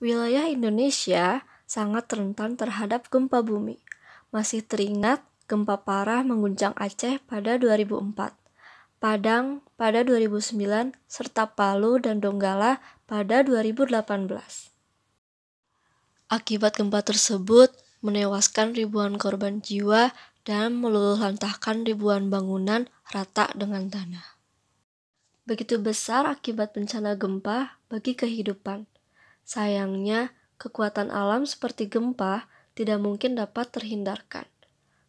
Wilayah Indonesia sangat rentan terhadap gempa bumi. Masih teringat gempa parah mengguncang Aceh pada 2004, Padang pada 2009, serta Palu dan Donggala pada 2018. Akibat gempa tersebut, menewaskan ribuan korban jiwa dan meluluhlantahkan ribuan bangunan rata dengan tanah. Begitu besar akibat bencana gempa bagi kehidupan. Sayangnya, kekuatan alam seperti gempa tidak mungkin dapat terhindarkan.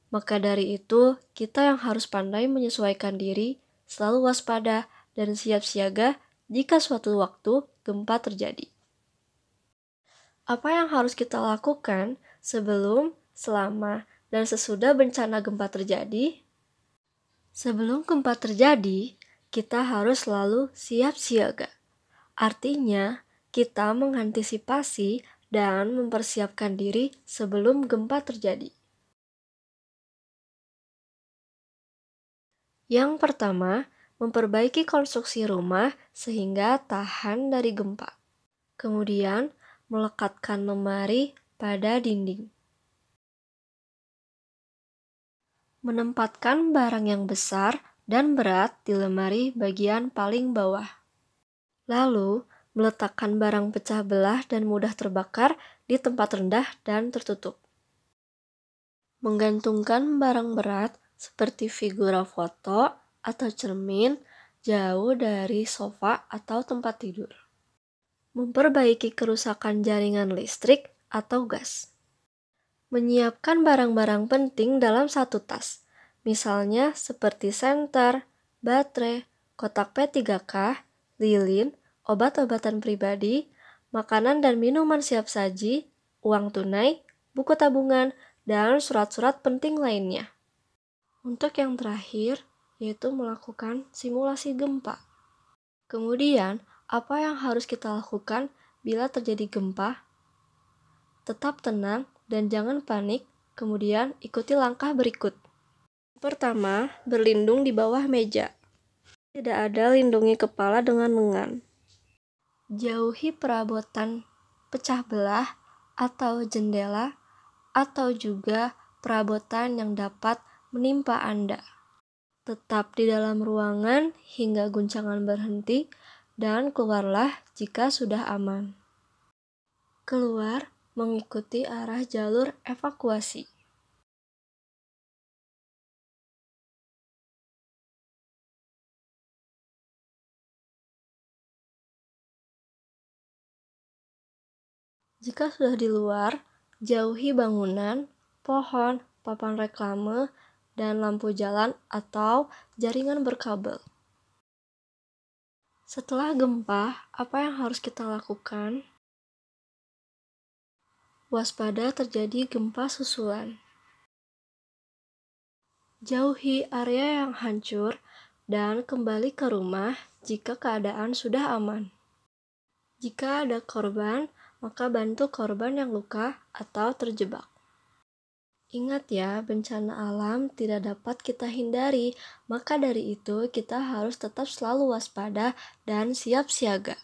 Maka dari itu, kita yang harus pandai menyesuaikan diri, selalu waspada, dan siap siaga jika suatu waktu gempa terjadi. Apa yang harus kita lakukan sebelum, selama, dan sesudah bencana gempa terjadi? Sebelum gempa terjadi, kita harus selalu siap siaga. Artinya, kita mengantisipasi dan mempersiapkan diri sebelum gempa terjadi. Yang pertama, memperbaiki konstruksi rumah sehingga tahan dari gempa. Kemudian, melekatkan lemari pada dinding. Menempatkan barang yang besar dan berat di lemari bagian paling bawah. Lalu, meletakkan barang pecah belah dan mudah terbakar di tempat rendah dan tertutup. Menggantungkan barang berat seperti figura foto atau cermin jauh dari sofa atau tempat tidur. Memperbaiki kerusakan jaringan listrik atau gas. Menyiapkan barang-barang penting dalam satu tas, misalnya seperti senter, baterai, kotak P3K, lilin, obat-obatan pribadi, makanan dan minuman siap saji, uang tunai, buku tabungan, dan surat-surat penting lainnya. Untuk yang terakhir, yaitu melakukan simulasi gempa. Kemudian, apa yang harus kita lakukan bila terjadi gempa? Tetap tenang dan jangan panik, kemudian ikuti langkah berikut. Pertama, berlindung di bawah meja. Tidak ada lindungi kepala dengan lengan. Jauhi perabotan pecah belah atau jendela atau juga perabotan yang dapat menimpa Anda. Tetap di dalam ruangan hingga guncangan berhenti dan keluarlah jika sudah aman. Keluar mengikuti arah jalur evakuasi. Jika sudah di luar, jauhi bangunan, pohon, papan reklame, dan lampu jalan atau jaringan berkabel. Setelah gempa, apa yang harus kita lakukan? Waspada terjadi gempa susulan. Jauhi area yang hancur dan kembali ke rumah jika keadaan sudah aman. Jika ada korban, maka bantu korban yang luka atau terjebak. Ingat ya, bencana alam tidak dapat kita hindari, maka dari itu kita harus tetap selalu waspada dan siap siaga.